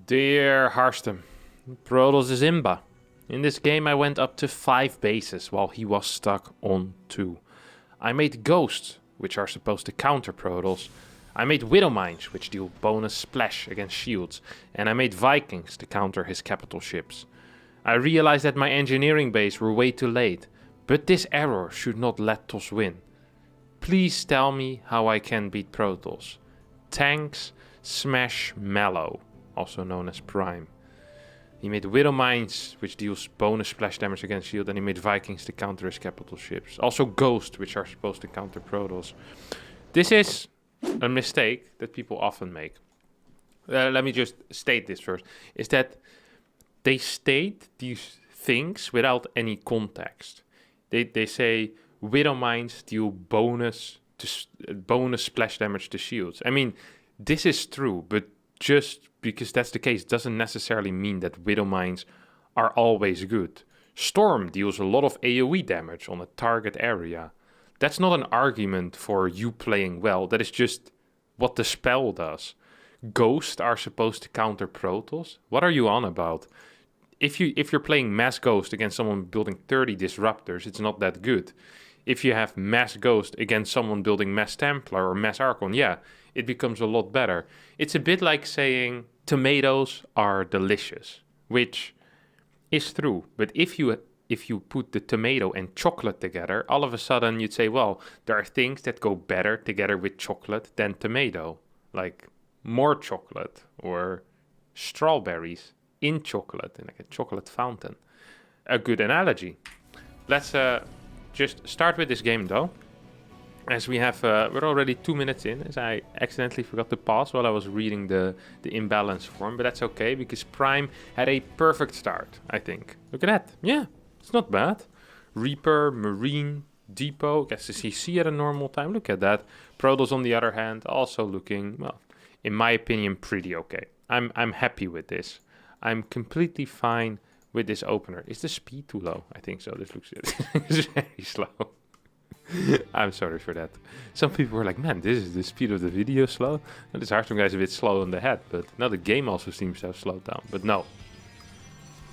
Dear Harstem, Protoss is Imba. In this game I went up to 5 bases while he was stuck on 2. I made Ghosts, which are supposed to counter Protoss. I made Widow Mines, which deal bonus splash against shields. And I made Vikings to counter his capital ships. I realized that my engineering base were way too late, but this error should not let TOS win. Please tell me how I can beat Protoss. Tanks, smash Mallow, also known as Prime. He made Widow Mines, which deals bonus splash damage against shield, and he made Vikings to counter his capital ships. Also Ghost, which are supposed to counter Protoss. This is a mistake that people often make. Let me just state this first, is that they state these things without any context. They say Widow Mines deal bonus splash damage to shields. I mean, this is true, but just because that's the case doesn't necessarily mean that Widow Mines are always good. Storm deals a lot of AoE damage on a target area. That's not an argument for you playing well, that is just what the spell does. Ghosts are supposed to counter Protoss? What are you on about? If you're playing Mass Ghost against someone building 30 Disruptors, it's not that good. If you have Mass Ghost against someone building Mass Templar or Mass Archon, yeah, it becomes a lot better. It's a bit like saying tomatoes are delicious, which is true. But if you put the tomato and chocolate together, all of a sudden you'd say, well, there are things that go better together with chocolate than tomato, like more chocolate or strawberries in chocolate, like a chocolate fountain. A good analogy. Let's just start with this game though. As we have, we're already 2 minutes in, as I accidentally forgot to pause while I was reading the imbalance form, but that's okay, because Prime had a perfect start, I think. Look at that. Yeah, it's not bad. Reaper, Marine, Depot, gets the CC at a normal time. Look at that. Protoss, on the other hand, also looking, well, in my opinion, pretty okay. I'm happy with this. I'm completely fine with this opener. Is the speed too low? I think so. This looks it's very slow. I'm sorry for that. Some people were like, man, this is the speed of the video slow. And this Harstem guy is a bit slow on the head, but now the game also seems to have slowed down. But no,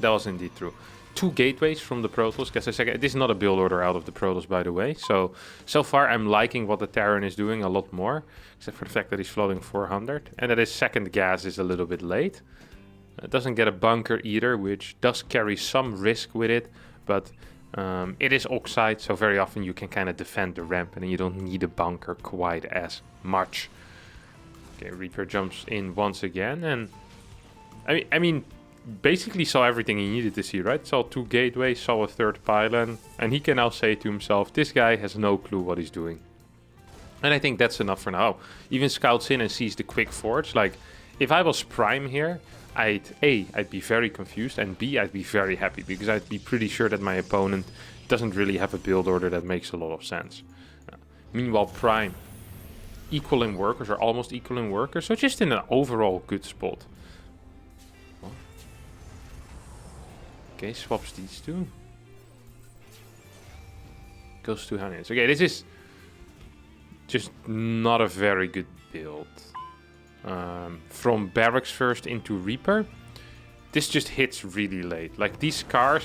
that was indeed true. 2 gateways from the Protoss. Guess I said, this is not a build order out of the Protoss, by the way. So far I'm liking what the Terran is doing a lot more, except for the fact that he's floating 400. And that his second gas is a little bit late. It doesn't get a bunker either, which does carry some risk with it, but it is Oxide, so very often you can kind of defend the ramp and you don't need a bunker quite as much. Okay, Reaper jumps in once again, and I mean, basically saw everything he needed to see, right? Saw 2 gateways, saw a 3rd pylon, and he can now say to himself, this guy has no clue what he's doing. And I think that's enough for now. Even scouts in and sees the quick forge. Like, if I was Prime here, I'd be very confused, and B, I'd be very happy, because I'd be pretty sure that my opponent doesn't really have a build order that makes a lot of sense. Meanwhile, Prime, equal in workers, or almost equal in workers, so just in an overall good spot. Okay, swaps these 2. Goes to Hanins. Okay, this is just not a very good build. From Barracks first into Reaper, this just hits really late. Like, these cars...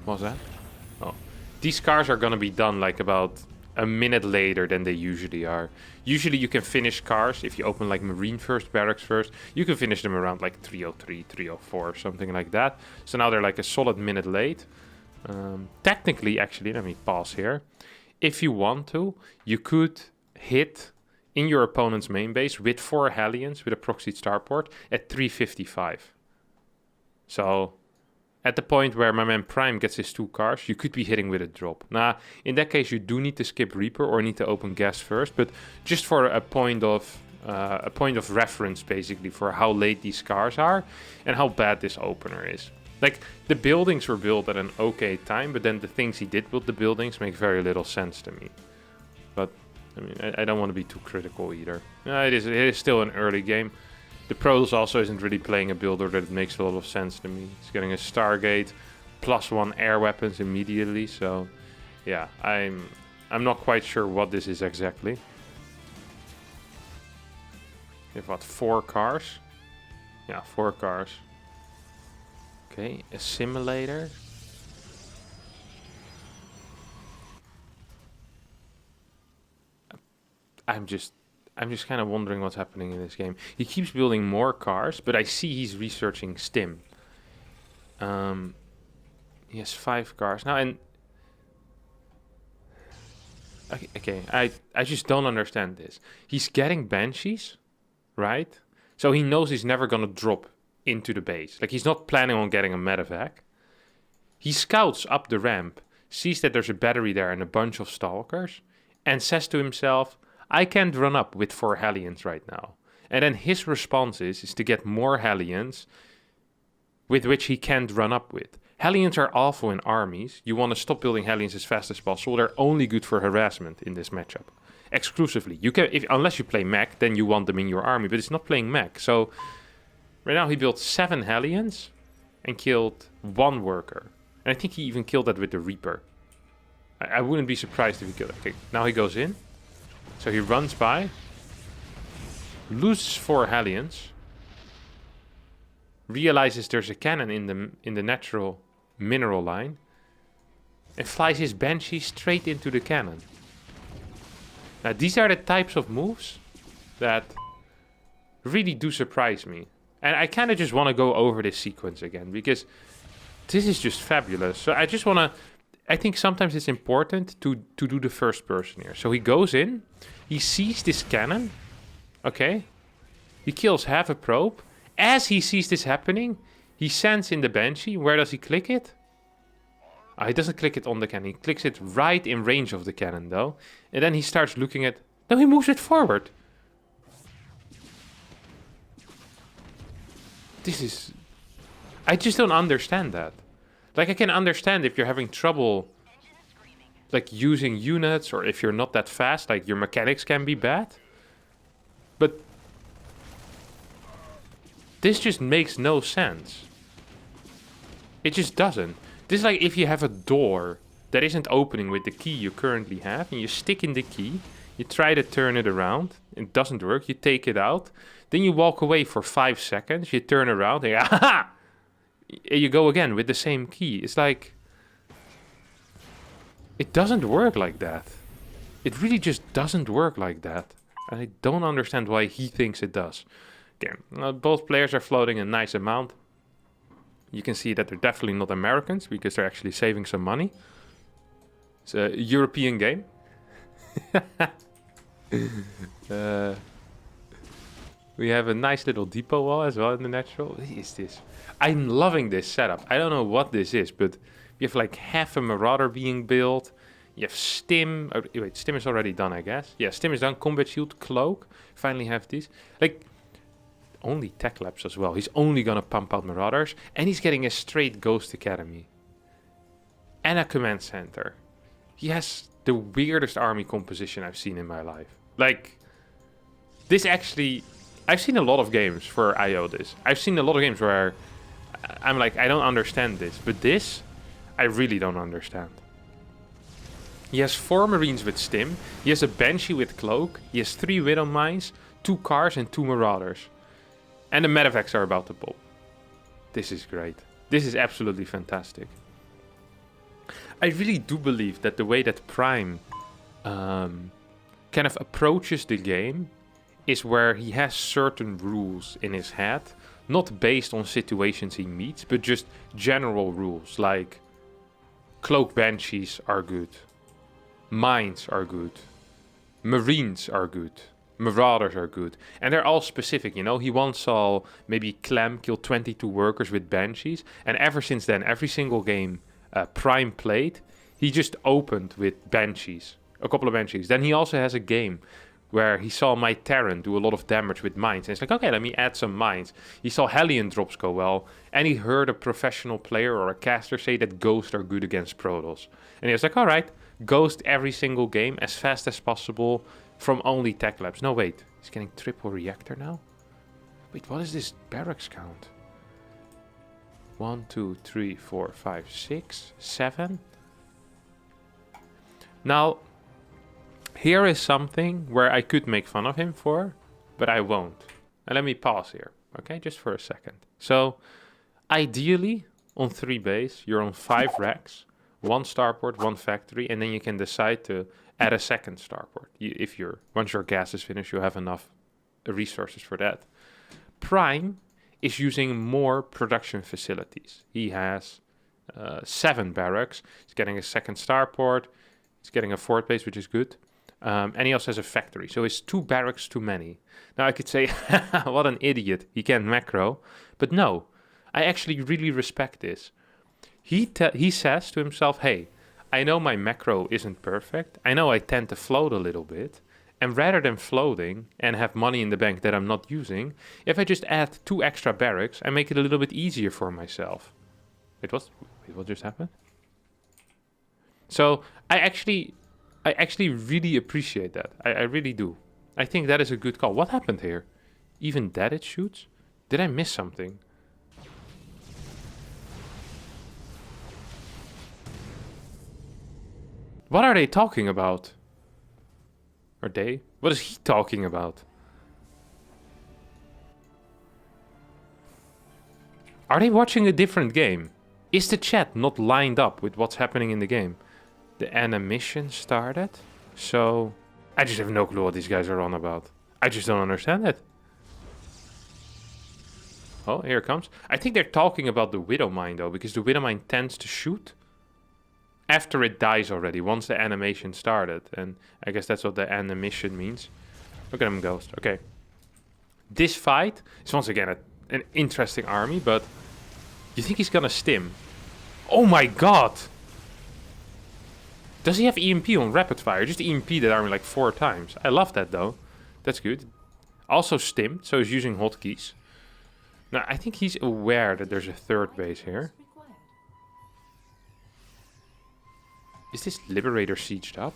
What was that? Oh. These cars are gonna be done like about a minute later than they usually are. Usually you can finish cars, if you open like Marine first, Barracks first, you can finish them around like 303, 304, something like that. So now they're like a solid minute late. Technically, actually, let me pause here. If you want to, you could hit in your opponent's main base with 4 Hellions with a proxied starport at 355. So at the point where my man Prime gets his 2 cars, you could be hitting with a drop. Now, in that case, you do need to skip Reaper or need to open gas first, but just for a point of reference, basically, for how late these cars are and how bad this opener is. Like, the buildings were built at an okay time, but then the things he did with the buildings make very little sense to me. But I mean, I don't want to be too critical either. It is still an early game. The Protoss also isn't really playing a builder that makes a lot of sense to me. He's getting a Stargate, +1 air weapons immediately, so yeah, I'm not quite sure what this is exactly. We have what, 4 cars? Yeah, 4 cars. Okay, a simulator. I'm just kind of wondering what's happening in this game. He keeps building more cars, but I see he's researching Stim. He has 5 cars now, and okay, I just don't understand this. He's getting Banshees, right? So he knows he's never gonna drop into the base. Like, he's not planning on getting a medevac. He scouts up the ramp, sees that there's a battery there and a bunch of stalkers, and says to himself, I can't run up with 4 Hellions right now. And then his response is to get more Hellions with which he can't run up with. Hellions are awful in armies. You want to stop building Hellions as fast as possible. They're only good for harassment in this matchup. Exclusively. You can, unless you play mech, then you want them in your army, but it's not playing mech. So right now he built 7 Hellions and killed 1 worker. And I think he even killed that with the Reaper. I wouldn't be surprised if he killed it. Okay, now he goes in. So he runs by, loses 4 Hellions, realizes there's a cannon in the natural mineral line, and flies his Banshee straight into the cannon. Now these are the types of moves that really do surprise me. And I kind of just want to go over this sequence again, because this is just fabulous. So I just want to... I think sometimes it's important to do the first person here. So he goes in, he sees this cannon, okay? He kills half a probe. As he sees this happening, he sends in the Banshee. Where does he click it? He doesn't click it on the cannon. He clicks it right in range of the cannon, though. And then he starts looking at... No, he moves it forward. This is... I just don't understand that. Like, I can understand if you're having trouble, like, using units, or if you're not that fast, like, your mechanics can be bad. But this just makes no sense. It just doesn't. This is like if you have a door that isn't opening with the key you currently have, and you stick in the key, you try to turn it around, it doesn't work, you take it out, then you walk away for 5 seconds, you turn around, and aha! You go again with the same key. It's like... It doesn't work like that. It really just doesn't work like that. And I don't understand why he thinks it does. Okay, both players are floating a nice amount. You can see that they're definitely not Americans, because they're actually saving some money. It's a European game. We have a nice little depot wall as well in the natural. What is this? I'm loving this setup. I don't know what this is, but you have like half a Marauder being built. You have Stim. Oh, wait, Stim is already done, I guess. Yeah, Stim is done. Combat Shield, Cloak. Finally have these. Like, only Tech Labs as well. He's only gonna pump out Marauders. And he's getting a straight Ghost Academy. And a Command Center. He has the weirdest army composition I've seen in my life. Like, this actually... I've seen a lot of games for IO this. I've seen a lot of games where I'm like, I don't understand this. But this, I really don't understand. He has 4 Marines with Stim. He has a Banshee with Cloak. He has 3 Widow Mines, 2 Cars, and 2 Marauders. And the medevacs are about to pop. This is great. This is absolutely fantastic. I really do believe that the way that Prime kind of approaches the game is where he has certain rules in his head, not based on situations he meets, but just general rules, like Cloak Banshees are good, Mines are good, Marines are good, Marauders are good, and they're all specific, you know. He once saw maybe Clem kill 22 workers with Banshees, and ever since then, every single game Prime played, he just opened with Banshees, a couple of Banshees. Then he also has a game where he saw my Terran do a lot of damage with mines. And it's like, okay, let me add some mines. He saw Hellion drops go well, and he heard a professional player or a caster say that Ghosts are good against Protoss. And he was like, all right, Ghost every single game as fast as possible from only Tech Labs. No, wait, he's getting triple reactor now? Wait, what is this barracks count? 1, 2, 3, 4, 5, 6, 7? Now... Here is something where I could make fun of him for, but I won't. And let me pause here, okay, just for a second. So, ideally, on 3 base, you're on 5 racks, 1 starport, 1 factory, and then you can decide to add a second starport. Once your gas is finished, you have enough resources for that. Prime is using more production facilities. He has 7 barracks. He's getting a second starport. He's getting a 4th base, which is good. And he also has a factory. So it's 2 barracks too many. Now I could say, what an idiot. He can't macro. But no, I actually really respect this. He says to himself, hey, I know my macro isn't perfect. I know I tend to float a little bit. And rather than floating and have money in the bank that I'm not using, if I just add 2 extra barracks, I make it a little bit easier for myself. Wait, what just happened? So I actually really appreciate that. I really do. I think that is a good call. What happened here? Even that it shoots? Did I miss something? What are they talking about? Are they? What is he talking about? Are they watching a different game? Is the chat not lined up with what's happening in the game? The animation started, so I just have no clue what these guys are on about. I just don't understand it. Oh, here it comes. I think they're talking about the Widow Mine though, because the Widow Mine tends to shoot after it dies already, once the animation started. And I guess that's what the animation means. Look at him, Ghost. Okay. This fight is once again an interesting army, but you think he's gonna stim? Oh my god! Does he have EMP on rapid fire? Just EMP that army like 4 times. I love that though. That's good. Also stimmed, so he's using hotkeys. Now I think he's aware that there's a 3rd base here. Is this Liberator sieged up?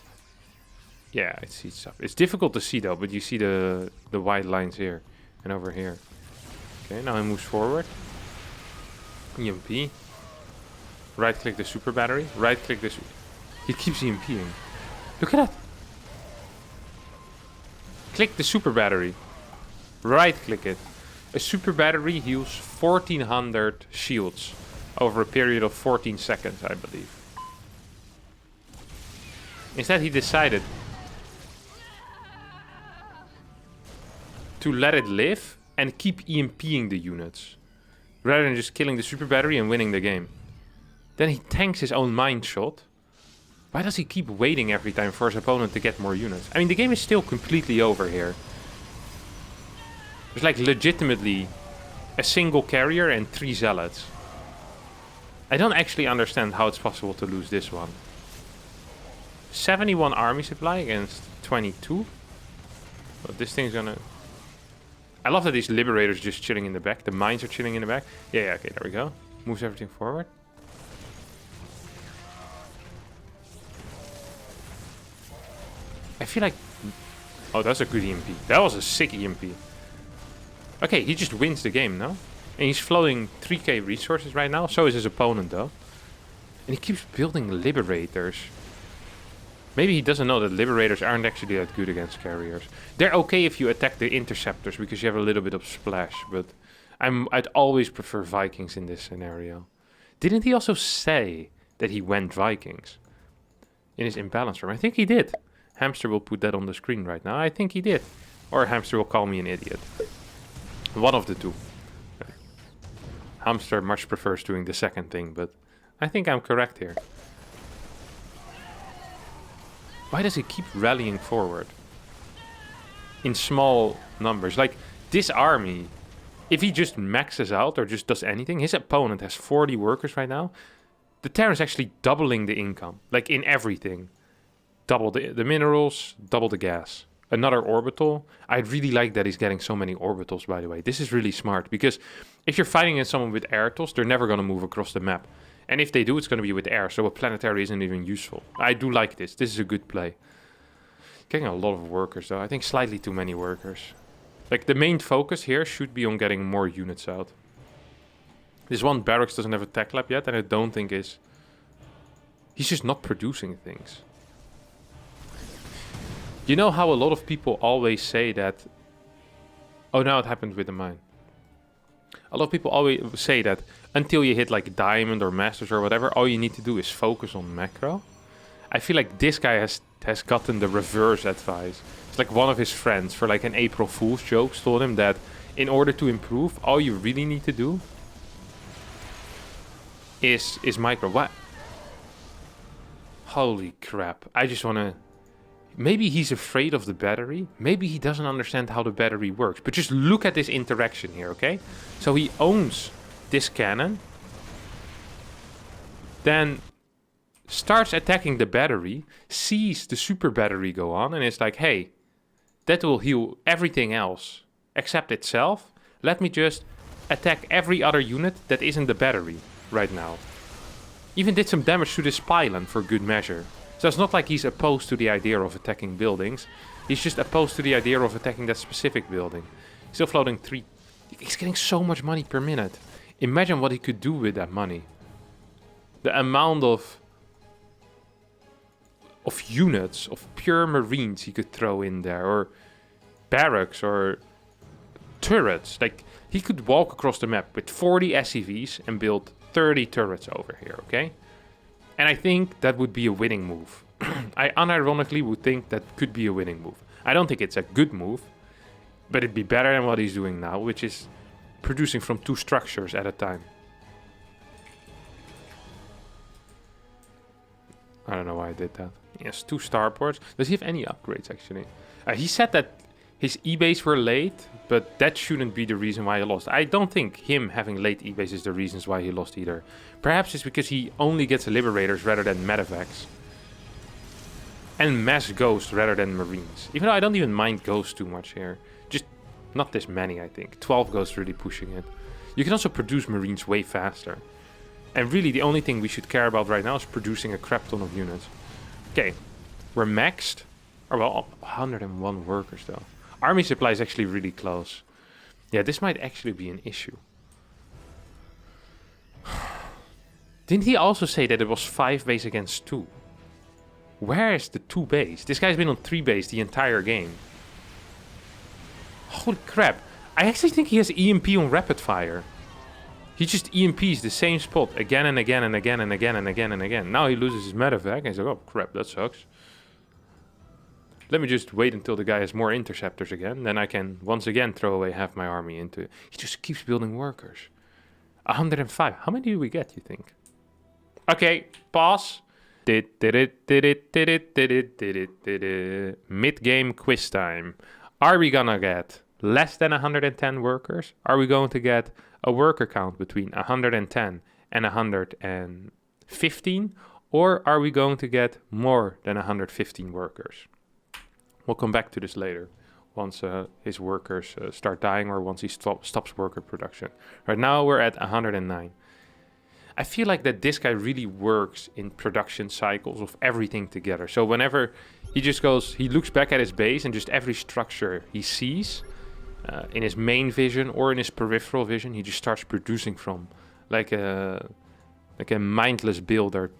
Yeah, it's sieged up. It's difficult to see though, but you see the white lines here and over here. Okay, now he moves forward. EMP. Right click the super battery. Right click this. He keeps EMPing. Look at that. Click the super battery. Right click it. A super battery heals 1400 shields over a period of 14 seconds, I believe. Instead, he decided to let it live and keep EMPing the units, rather than just killing the super battery and winning the game. Then he tanks his own mine shot. Why does he keep waiting every time for his opponent to get more units? I mean, the game is still completely over here. There's like legitimately a single carrier and 3 zealots. I don't actually understand how it's possible to lose this one. 71 army supply against 22. But this thing's gonna... I love that these liberators are just chilling in the back. The mines are chilling in the back. Yeah, okay, there we go. Moves everything forward. I feel like... Oh, that's a good EMP. That was a sick EMP. Okay, he just wins the game, no? And he's flowing 3k resources right now. So is his opponent, though. And he keeps building liberators. Maybe he doesn't know that liberators aren't actually that good against carriers. They're okay if you attack the interceptors because you have a little bit of splash, but I'd always prefer Vikings in this scenario. Didn't he also say that he went Vikings in his imbalance room? I think he did. Hamster will put that on the screen right now. I think he did. Or Hamster will call me an idiot. One of the two. Hamster much prefers doing the second thing, but I think I'm correct here. Why does he keep rallying forward? In small numbers. Like, this army, if he just maxes out or just does anything, his opponent has 40 workers right now. The Terran is actually doubling the income. Like, in everything. Double the minerals, double the gas. Another orbital. I really like that he's getting so many orbitals, by the way. This is really smart, because if you're fighting against someone with airtals, they're never going to move across the map. And if they do, it's going to be with air, so a planetary isn't even useful. I do like this. This is a good play. Getting a lot of workers, though. I think slightly too many workers. Like, the main focus here should be on getting more units out. This one barracks doesn't have a tech lab yet, and I don't think is... He's just not producing things. You know how a lot of people always say that Oh, now it happened with the mine. A lot of people always say that until you hit like diamond or masters or whatever, all you need to do is focus on macro. I feel like this guy has gotten the reverse advice. It's like one of his friends for like an April Fool's joke told him that in order to improve, all you really need to do is micro. What? Holy crap. I just want to... Maybe he's afraid of the battery. Maybe he doesn't understand how the battery works. But just look at this interaction here, okay? So he owns this cannon. Then starts attacking the battery. Sees the super battery go on. And it's like, hey, that will heal everything else except itself. Let me just attack every other unit that isn't the battery right now. Even did some damage to this pylon for good measure. So it's not like he's opposed to the idea of attacking buildings. He's just opposed to the idea of attacking that specific building. Still floating 3. He's getting so much money per minute. Imagine what he could do with that money. The amount of units, of pure marines he could throw in there. Or barracks or turrets. Like, he could walk across the map with 40 SCVs and build 30 turrets over here, okay? And I think that would be a winning move. I unironically would think that could be a winning move. I don't think it's a good move, but it'd be better than what he's doing now, which is producing from 2 structures at a time. I don't know why I did that. He has 2 starports. Does he have any upgrades, actually? He said that his E-base were late, but that shouldn't be the reason why he lost. I don't think him having late E-base is the reasons why he lost either. Perhaps it's because he only gets Liberators rather than Medevacs. And Mass Ghosts rather than Marines. Even though I don't even mind Ghosts too much here. Just not this many, I think. 12 Ghosts really pushing it. You can also produce Marines way faster. And really the only thing we should care about right now is producing a crap ton of units. Okay, we're maxed. Or well, 101 workers though. Army supply is actually really close. Yeah, this might actually be an issue. Didn't he also say that it was 5 base against 2? Where is the 2 base? This guy's been on 3 base the entire game. Holy crap. I actually think he has EMP on rapid fire. He just EMPs the same spot again and again and again and again and again and again. Now he loses his medevac and he's like, oh crap, that sucks. Let me just wait until the guy has more interceptors again. Then I can once again throw away half my army into it. He just keeps building workers. 105. How many do we get, you think? Okay, pause. Mid-game quiz time. Are we gonna get less than 110 workers? Are we going to get a worker count between 110 and 115? Or are we going to get more than 115 workers? We'll come back to this later, once his workers start dying or once he stops worker production. Right now we're at 109. I feel like that this guy really works in production cycles of everything together. So whenever he just goes, he looks back at his base and just every structure he sees in his main vision or in his peripheral vision, he just starts producing from like a mindless builder.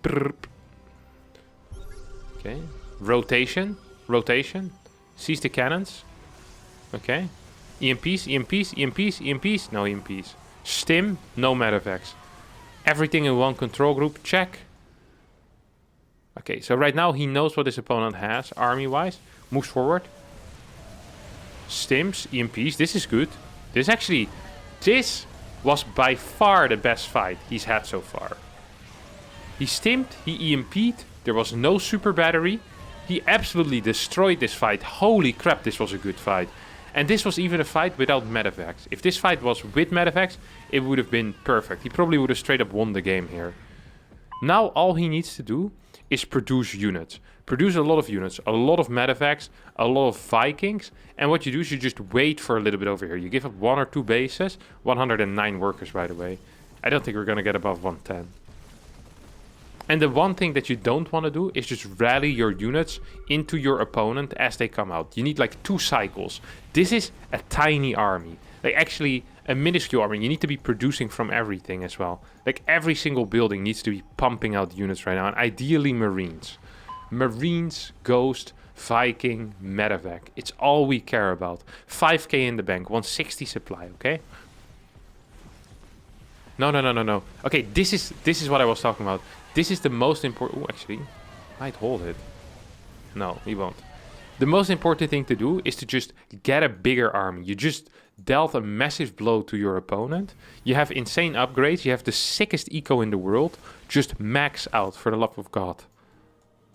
Okay, rotation. Sees the cannons. Okay. EMPs. No EMPs. Stim, no medevacs. Everything in one control group, check. Okay, so right now he knows what his opponent has, army-wise. Moves forward. Stims, EMPs, this is good. This was by far the best fight he's had so far. He stimmed, he EMP'd, there was no super battery. He absolutely destroyed this fight. Holy crap, this was a good fight. And this was even a fight without medevacs. If this fight was with medevacs, it would have been perfect. He probably would have straight up won the game here. Now all he needs to do is produce units. Produce a lot of units, a lot of medevacs, a lot of Vikings. And what you do is you just wait for a little bit over here. You give up 1 or 2 bases. 109 workers, by the way. I don't think we're going to get above 110. And the one thing that you don't want to do is just rally your units into your opponent as they come out. You need like 2 cycles. This is a tiny army. Like actually a minuscule army. You need to be producing from everything as well. Like every single building needs to be pumping out units right now. And ideally Marines. Marines, Ghost, Viking, Medevac. It's all we care about. 5k in the bank, 160 supply, okay? No. Okay, this is what I was talking about. This is the most important... Oh, actually, might hold it. No, he won't. The most important thing to do is to just get a bigger army. You just dealt a massive blow to your opponent. You have insane upgrades. You have the sickest eco in the world. Just max out, for the love of God.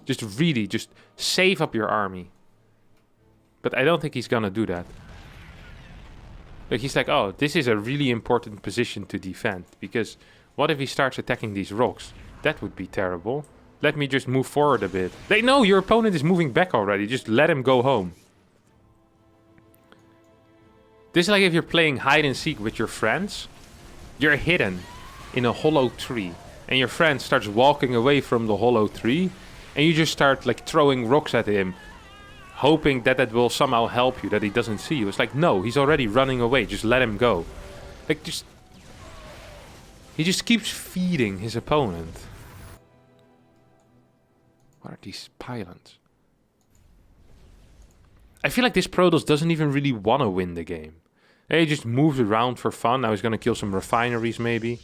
Just really, just save up your army. But I don't think he's gonna do that. Like, he's like, oh, this is a really important position to defend. Because what if he starts attacking these rocks? That would be terrible. Let me just move forward a bit. No, your opponent is moving back already. Just let him go home. This is like if you're playing hide and seek with your friends. You're hidden in a hollow tree. And your friend starts walking away from the hollow tree. And you just start like throwing rocks at him. Hoping that that will somehow help you. That he doesn't see you. It's like, no, he's already running away. Just let him go. Like, just... He just keeps feeding his opponent. What are these pylons? I feel like this Protoss doesn't even really want to win the game. He just moves around for fun. Now he's going to kill some refineries maybe.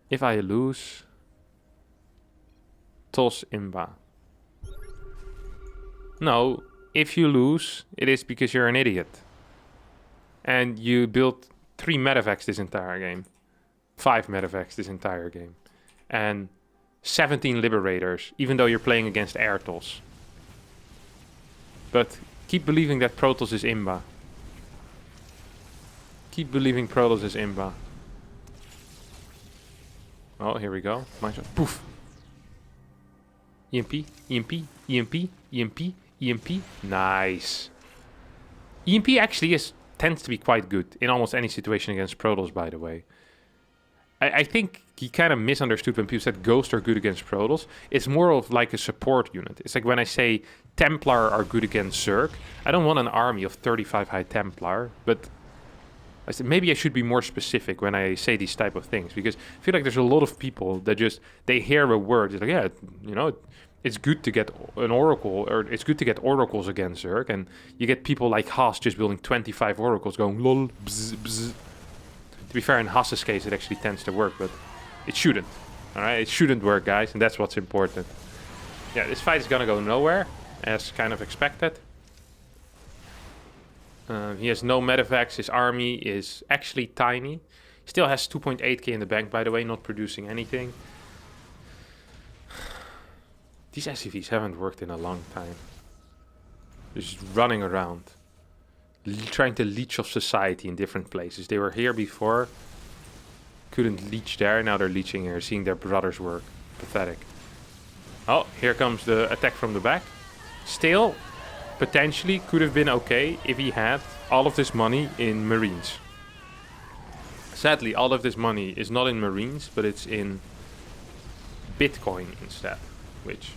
If I lose... Toss Imba. No, if you lose, it is because you're an idiot. And you built 3 medevacs this entire game. 5 medevacs this entire game. And 17 liberators, even though you're playing against Airtos. But keep believing that Protoss is Imba. Keep believing Protoss is Imba. Oh, here we go. Poof. EMP, EMP, EMP, EMP, EMP. Nice. EMP actually tends to be quite good in almost any situation against Protoss, by the way. I think he kind of misunderstood when people said Ghosts are good against Protoss. It's more of like a support unit. It's like when I say Templar are good against Zerg. I don't want an army of 35 high Templar, but I said maybe I should be more specific when I say these type of things, because I feel like there's a lot of people that just, they hear a word, it's like, yeah, you know, it's good to get an oracle, or it's good to get oracles against Zerg, and you get people like Haas just building 25 oracles going lol, bzz, bzz. To be fair, in Haas's case, it actually tends to work, but it shouldn't. All right, it shouldn't work, guys, and that's what's important. Yeah, this fight is gonna go nowhere, as kind of expected. He has no medevacs. His army is actually tiny. Still has 2.8k in the bank, by the way, not producing anything. These SCVs haven't worked in a long time. They're just running around. Trying to leech off society in different places. They were here before. Couldn't leech there. Now they're leeching here. Seeing their brothers work. Pathetic. Oh, here comes the attack from the back. Still, potentially could have been okay if he had all of this money in Marines. Sadly, all of this money is not in Marines, but it's in Bitcoin instead. Which,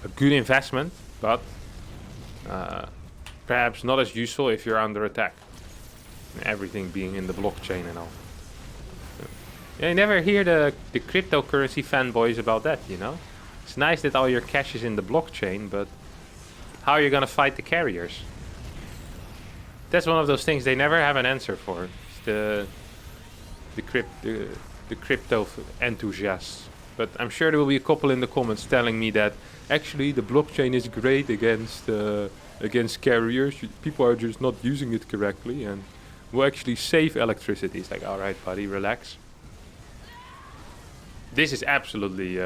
a good investment, but perhaps not as useful if you're under attack. Everything being in the blockchain and all. Yeah, you never hear the cryptocurrency fanboys about that, you know? It's nice that all your cash is in the blockchain, but how are you gonna fight the carriers? That's one of those things they never have an answer for. It's the crypto enthusiasts. But I'm sure there will be a couple in the comments telling me that actually the blockchain is great against carriers. People are just not using it correctly and will actually save electricity. It's like, all right, buddy, relax. This is absolutely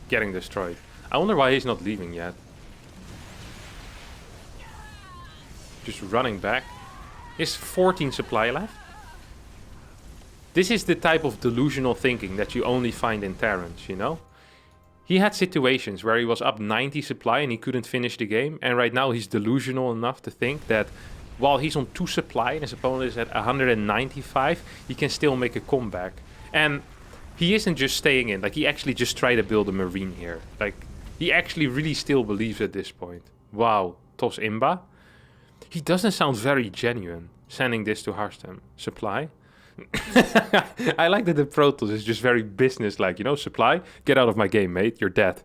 getting destroyed. I wonder why he's not leaving yet. Just running back. He has 14 supply left. This is the type of delusional thinking that you only find in Terrans, you know? He had situations where he was up 90 supply and he couldn't finish the game. And right now he's delusional enough to think that while he's on 2 supply and his opponent is at 195, he can still make a comeback. And he isn't just staying in. Like, he actually just tried to build a Marine here. Like, he actually really still believes at this point. Wow, Toss Imba. He doesn't sound very genuine sending this to Harstem. Supply. I like that the Protoss is just very business-like, you know, supply, get out of my game, mate, you're dead.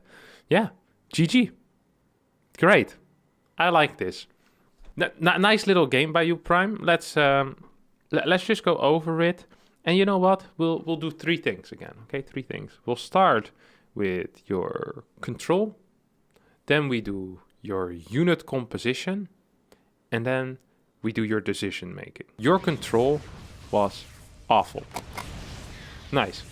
Yeah, GG. Great. I like this. Nice little game by you, Prime. Let's just go over it. And you know what? We'll do 3 things again. Okay, 3 things. We'll start with your control. Then we do your unit composition. And then we do your decision making. Your control was awful. Nice.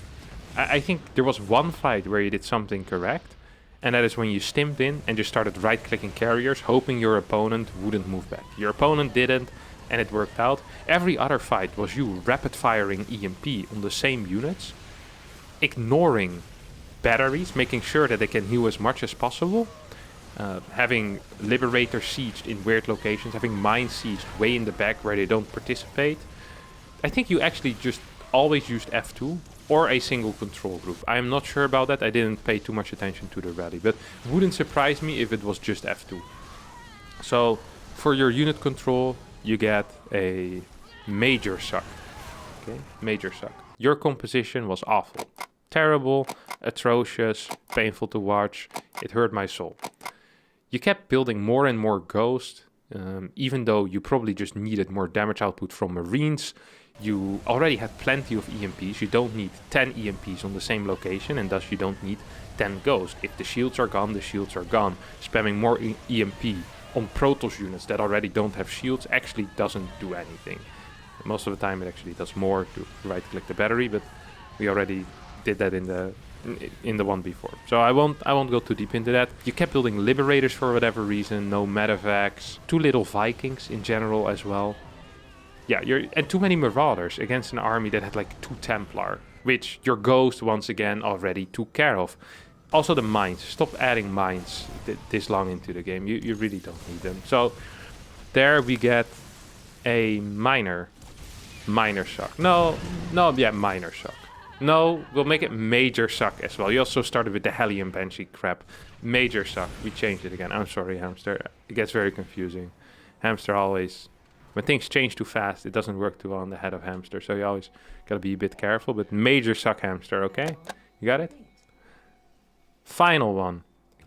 I think there was one fight where you did something correct. And that is when you stimmed in and just started right-clicking carriers, hoping your opponent wouldn't move back. Your opponent didn't, and it worked out. Every other fight was you rapid-firing EMP on the same units, ignoring batteries, making sure that they can heal as much as possible, having Liberator sieged in weird locations, having mines sieged way in the back where they don't participate. I think you actually just always used F2 or a single control group. I am not sure about that. I didn't pay too much attention to the rally, but wouldn't surprise me if it was just F2. So for your unit control, you get a major suck. Okay, major suck. Your composition was awful. Terrible, atrocious, painful to watch. It hurt my soul. You kept building more and more Ghost, even though you probably just needed more damage output from Marines. You already had plenty of EMPs. You don't need 10 EMPs on the same location, and thus you don't need 10 Ghosts. If the shields are gone, the shields are gone. Spamming more EMP on Protoss units that already don't have shields actually doesn't do anything. Most of the time it actually does more to right-click the battery, but we already did that in the one before. So I won't go too deep into that. You kept building Liberators for whatever reason, no medevacs, too little Vikings in general as well. Yeah, and too many Marauders against an army that had like 2 Templar, which your Ghost once again already took care of. Also the mines. Stop adding mines this long into the game. You really don't need them. So there we get a minor suck. Minor suck. No, we'll make it major suck as well. You also started with the Hellion Banshee crap. Major suck. We changed it again. I'm sorry, Hamster. It gets very confusing. Hamster always... When things change too fast, it doesn't work too well on the head of Hamster. So you always gotta be a bit careful. But major suck, Hamster, okay? You got it? Final one.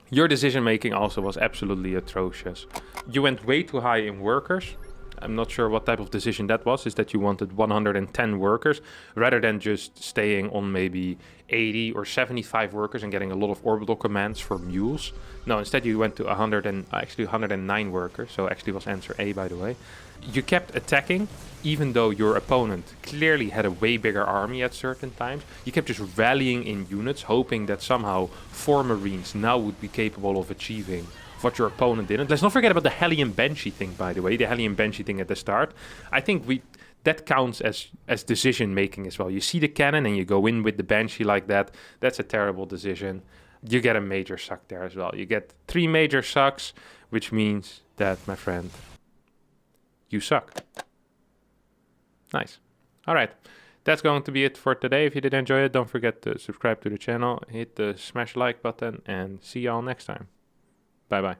Your decision making also was absolutely atrocious. You went way too high in workers. I'm not sure what type of decision that was. Is that you wanted 110 workers rather than just staying on maybe 80 or 75 workers and getting a lot of orbital commands for mules. No, instead you went to 109 workers. So actually was answer A, by the way. You kept attacking, even though your opponent clearly had a way bigger army at certain times. You kept just rallying in units, hoping that somehow 4 Marines now would be capable of achieving what your opponent didn't. Let's not forget about the Hellion Banshee thing, by the way. The Hellion Banshee thing at the start. I think that counts as decision making as well. You see the cannon and you go in with the Banshee like that. That's a terrible decision. You get a major suck there as well. You get 3 major sucks, which means that, my friend, you suck. Nice. All right. That's going to be it for today. If you did enjoy it, don't forget to subscribe to the channel, hit the smash like button, and see y'all next time. Bye-bye.